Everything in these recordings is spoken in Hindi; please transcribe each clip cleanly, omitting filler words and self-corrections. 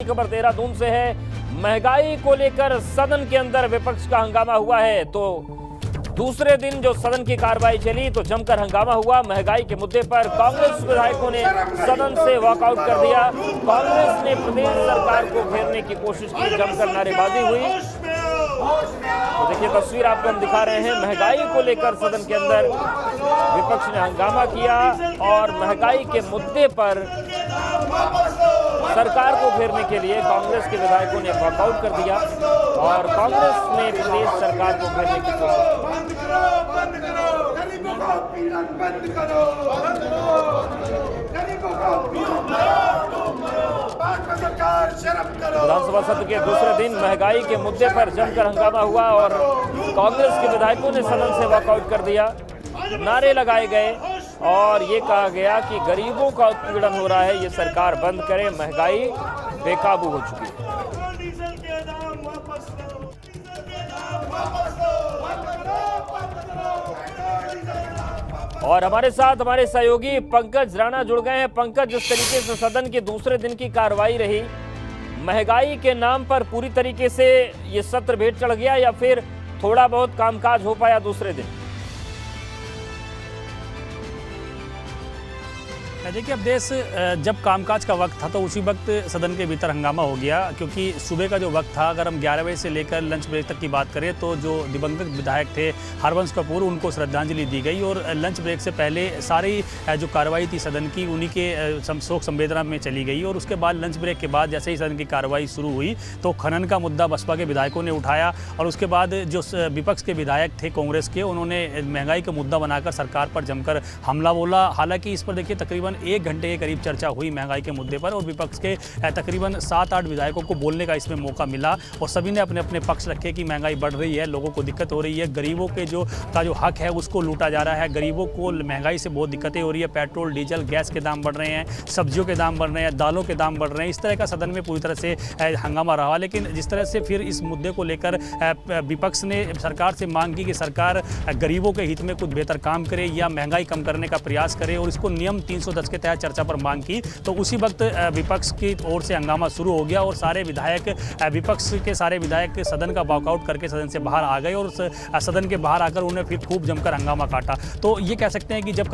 खबर देहरादून से है। महंगाई को लेकर सदन के अंदर विपक्ष का हंगामा हुआ है। तो दूसरे दिन जो सदन की कार्रवाई चली तो जमकर हंगामा हुआ। महंगाई के मुद्दे पर कांग्रेस विधायकों ने सदन से वॉकआउट कर दिया। कांग्रेस ने प्रदेश सरकार को घेरने की कोशिश की, जमकर नारेबाजी हुई। तो देखिए तस्वीर आपको हम दिखा रहे हैं। महंगाई को लेकर सदन के अंदर विपक्ष ने हंगामा किया और महंगाई के मुद्दे पर सरकार को घेरने के लिए कांग्रेस के विधायकों ने वॉकआउट कर दिया और कांग्रेस ने प्रदेश सरकार को घेरने की कोशिश विधानसभा सत्र के दूसरे दिन महंगाई के मुद्दे पर जमकर हंगामा हुआ और कांग्रेस के विधायकों ने सदन से वॉकआउट कर दिया। नारे लगाए गए और ये कहा गया कि गरीबों का उत्पीड़न हो रहा है, ये सरकार बंद करे, महंगाई बेकाबू हो चुकी है। और हमारे साथ हमारे सहयोगी पंकज राणा जुड़ गए हैं। पंकज, जिस तरीके से सदन के दूसरे दिन की कार्रवाई रही, महंगाई के नाम पर पूरी तरीके से ये सत्र भेंट चढ़ गया या फिर थोड़ा बहुत कामकाज हो पाया दूसरे दिन? देखिए, अब देश जब कामकाज का वक्त था तो उसी वक्त सदन के भीतर हंगामा हो गया, क्योंकि सुबह का जो वक्त था, अगर हम 11 बजे से लेकर लंच ब्रेक तक की बात करें तो जो दिवंगत विधायक थे हरवंश कपूर, उनको श्रद्धांजलि दी गई और लंच ब्रेक से पहले सारी जो कार्रवाई थी सदन की उन्हीं के शोक संवेदना में चली गई। और उसके बाद लंच ब्रेक के बाद जैसे ही सदन की कार्रवाई शुरू हुई तो खनन का मुद्दा बसपा के विधायकों ने उठाया और उसके बाद जो विपक्ष के विधायक थे कांग्रेस के, उन्होंने महंगाई का मुद्दा बनाकर सरकार पर जमकर हमला बोला। हालांकि इस पर देखिए तकरीबन 1 घंटे के करीब चर्चा हुई महंगाई के मुद्दे पर और विपक्ष के तकरीबन 7-8 विधायकों को बोलने का इसमें मौका मिला और सभी ने अपने अपने पक्ष रखे कि महंगाई बढ़ रही है, लोगों को दिक्कत हो रही है, गरीबों के जो हक है उसको लूटा जा रहा है, गरीबों को महंगाई से बहुत दिक्कतें हो रही है, पेट्रोल डीजल गैस के दाम बढ़ रहे हैं, सब्जियों के दाम बढ़ रहे हैं, दालों के दाम बढ़ रहे हैं। इस तरह का सदन में पूरी तरह से हंगामा रहा। लेकिन जिस तरह से फिर इस मुद्दे को लेकर विपक्ष ने सरकार से मांग की कि सरकार गरीबों के हित में कुछ बेहतर काम करे या महंगाई कम करने का प्रयास करे और इसको नियम 310 के तहत चर्चा पर मांग की, तो उसी वक्त विपक्ष की ओर से हंगामा शुरू हो गया और सारे विधायक विपक्ष के सारे विधायक सदन का वॉकआउट करके सदन से बाहर आ गए और सदन के बाहर आकर उन्हें फिर खूब जमकर हंगामा काटा। तो ये कह सकते हैं कि जब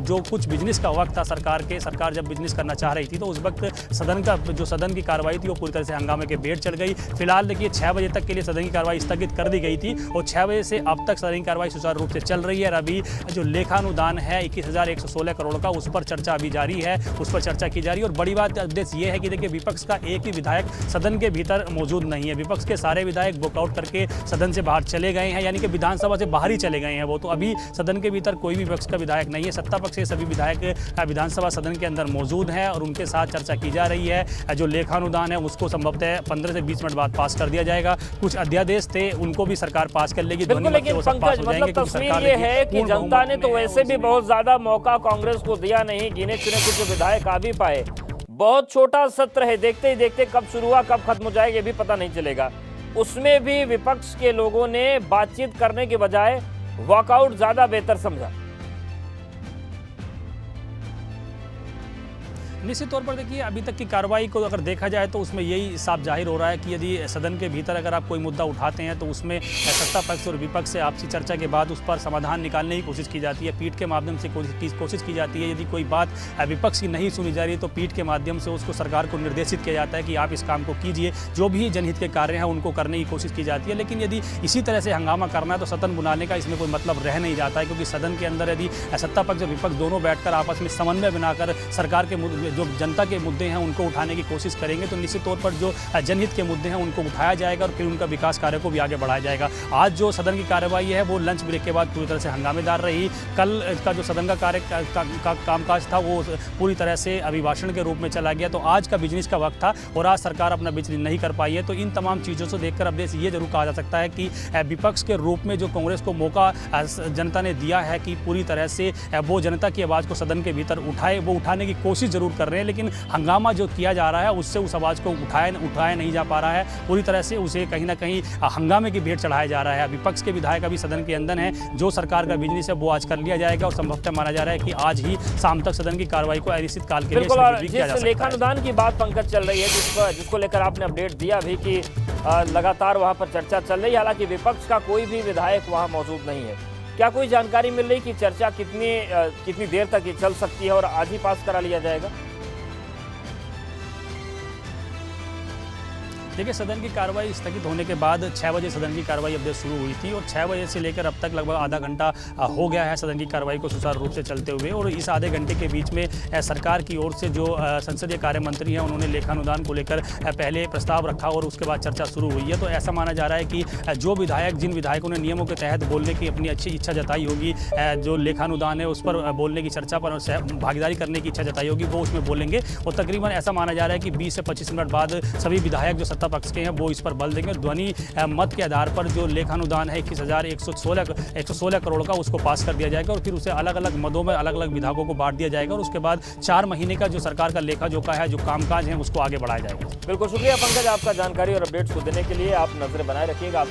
जो कुछ बिजनेस का वक्त था सरकार जब बिजनेस करना चाह रही थी तो उस वक्त सदन की कार्रवाई थी वो पूरी तरह से हंगामे के भेंट चढ़ गई। फिलहाल देखिए 6 बजे तक के लिए सदन की कार्रवाई स्थगित कर दी गई थी और 6 बजे से अब तक सदन की कार्रवाई सुचारू रूप से चल रही है। अभी जो लेखानुदान है 21,116 करोड़ का, उस पर चर्चा अभी जारी है, उस पर चर्चा की जा रही है। और बड़ी बात उद्देश्य ये है कि देखिए विपक्ष का एक ही विधायक सदन के भीतर मौजूद नहीं है। विपक्ष के सारे विधायक वॉकआउट करके सदन से बाहर चले गए हैं, यानी कि विधानसभा से बाहर ही चले गए हैं वो। तो अभी सदन के भीतर कोई भी विपक्ष का विधायक नहीं है। सत्ता पक्ष के सभी विधायक विधानसभा सदन के अंदर मौजूद हैं और उनके साथ चर्चा की जा रही है। जो लेखानुदान है उसको संभवतः 15 से 20 मिनट बाद पास कर दिया जाएगा। कुछ अध्यादेश थे उनको भी सरकार पास कर लेगी। लेकिन पंकज, मतलब तस्वीर ये है कि जनता ने तो वैसे भी बहुत ज्यादा मौका कांग्रेस को दिया नहीं, गिने चुने कुछ विधायक आ भी पाए। बहुत छोटा सत्र है, देखते ही देखते कब शुरू हुआ कब खत्म हो जाएगा ये भी पता नहीं चलेगा। उसमें भी विपक्ष के लोगों ने बातचीत करने के बजाय वॉकआउट ज्यादा बेहतर समझा। निश्चित तौर पर देखिए अभी तक की कार्रवाई को अगर देखा जाए तो उसमें यही साफ जाहिर हो रहा है कि यदि सदन के भीतर अगर आप कोई मुद्दा उठाते हैं तो उसमें सत्ता पक्ष और विपक्ष से आपसी चर्चा के बाद उस पर समाधान निकालने की कोशिश की जाती है, पीठ के माध्यम से कोशिश की जाती है। यदि कोई बात विपक्ष की नहीं सुनी जा रही तो पीठ के माध्यम से उसको सरकार को निर्देशित किया जाता है कि आप इस काम को कीजिए, जो भी जनहित के कार्य हैं उनको करने की कोशिश की जाती है। लेकिन यदि इसी तरह से हंगामा करना है तो सदन बुलाने का इसमें कोई मतलब रह नहीं जाता है, क्योंकि सदन के अंदर यदि सत्ता पक्ष और विपक्ष दोनों बैठकर आपस में समन्वय बनाकर सरकार के जो जनता के मुद्दे हैं उनको उठाने की कोशिश करेंगे तो निश्चित तौर पर जो जनहित के मुद्दे हैं उनको उठाया जाएगा और फिर उनका विकास कार्य को भी आगे बढ़ाया जाएगा। आज जो सदन की कार्रवाई है वो लंच ब्रेक के बाद पूरी तरह से हंगामेदार रही। कल का जो सदन का कामकाज था वो पूरी तरह से अभिभाषण के रूप में चला गया। तो आज का बिजनेस का वक्त था और आज सरकार अपना बिजनेस नहीं कर पाई है। तो इन तमाम चीज़ों से देखकर अब देश ये जरूर कहा जा सकता है कि विपक्ष के रूप में जो कांग्रेस को मौका जनता ने दिया है कि पूरी तरह से वो जनता की आवाज़ को सदन के भीतर उठाए, वो उठाने की कोशिश जरूर कर रहे हैं, लेकिन हंगामा जो किया जा रहा है उससे उस आवाज़ को उठाया नहीं जा पा रहा है। पूरी तरह से उसे कहीं ना कहीं हंगामे की भेंट चढ़ाया जा रहा है। विपक्ष के विधायक अभी सदन के अंदर हैं। जो सरकार का बिजनेस है वो आज कर लिया जाएगा और संभवतः माना जा रहा है कि आज ही शाम तक सदन की कार्रवाई को अनिश्चितकाल के लिए स्थगित किया जा सकता है। लेखानुदान की बात पंकज चल रही है, जिसको लेकर आपने अपडेट दिया भी कि लगातार वहां पर चर्चा चल रही है, हालांकि विपक्ष का कोई भी विधायक वहां मौजूद नहीं है। क्या कोई जानकारी मिल रही कि चर्चा कितनी देर तक ये चल सकती है और आज ही पास करा लिया जाएगा? देखिए, सदन की कार्रवाई स्थगित होने के बाद 6 बजे सदन की कार्रवाई अब शुरू हुई थी और 6 बजे से लेकर अब तक लगभग आधा घंटा हो गया है सदन की कार्रवाई को सुचारू रूप से चलते हुए। और इस आधे घंटे के बीच में सरकार की ओर से जो संसदीय कार्य मंत्री हैं उन्होंने लेखानुदान को लेकर पहले प्रस्ताव रखा और उसके बाद चर्चा शुरू हुई है। तो ऐसा माना जा रहा है कि जो विधायक जिन विधायकों ने नियमों के तहत बोलने की अपनी अच्छी इच्छा जताई होगी, जो लेखानुदान है उस पर बोलने की चर्चा पर भागीदारी करने की इच्छा जताई होगी, वो उसमें बोलेंगे। और तकरीबन ऐसा माना जा रहा है कि 20 से 25 मिनट बाद सभी विधायक जो सत्ता पक्ष के हैं वो इस पर बल देंगे। ध्वनि मत के आधार पर जो लेखानुदान है 21,116 करोड़ का, उसको पास कर दिया जाएगा और फिर उसे अलग अलग मदों में अलग अलग विभागों को बांट दिया जाएगा और उसके बाद 4 महीने का जो सरकार का लेखा जोखा है, जो कामकाज है, उसको आगे बढ़ाया जाएगा। बिल्कुल शुक्रिया पंकज आपका जानकारी और अपडेट्स को देने के लिए। आप नजर बनाए रखिएगा।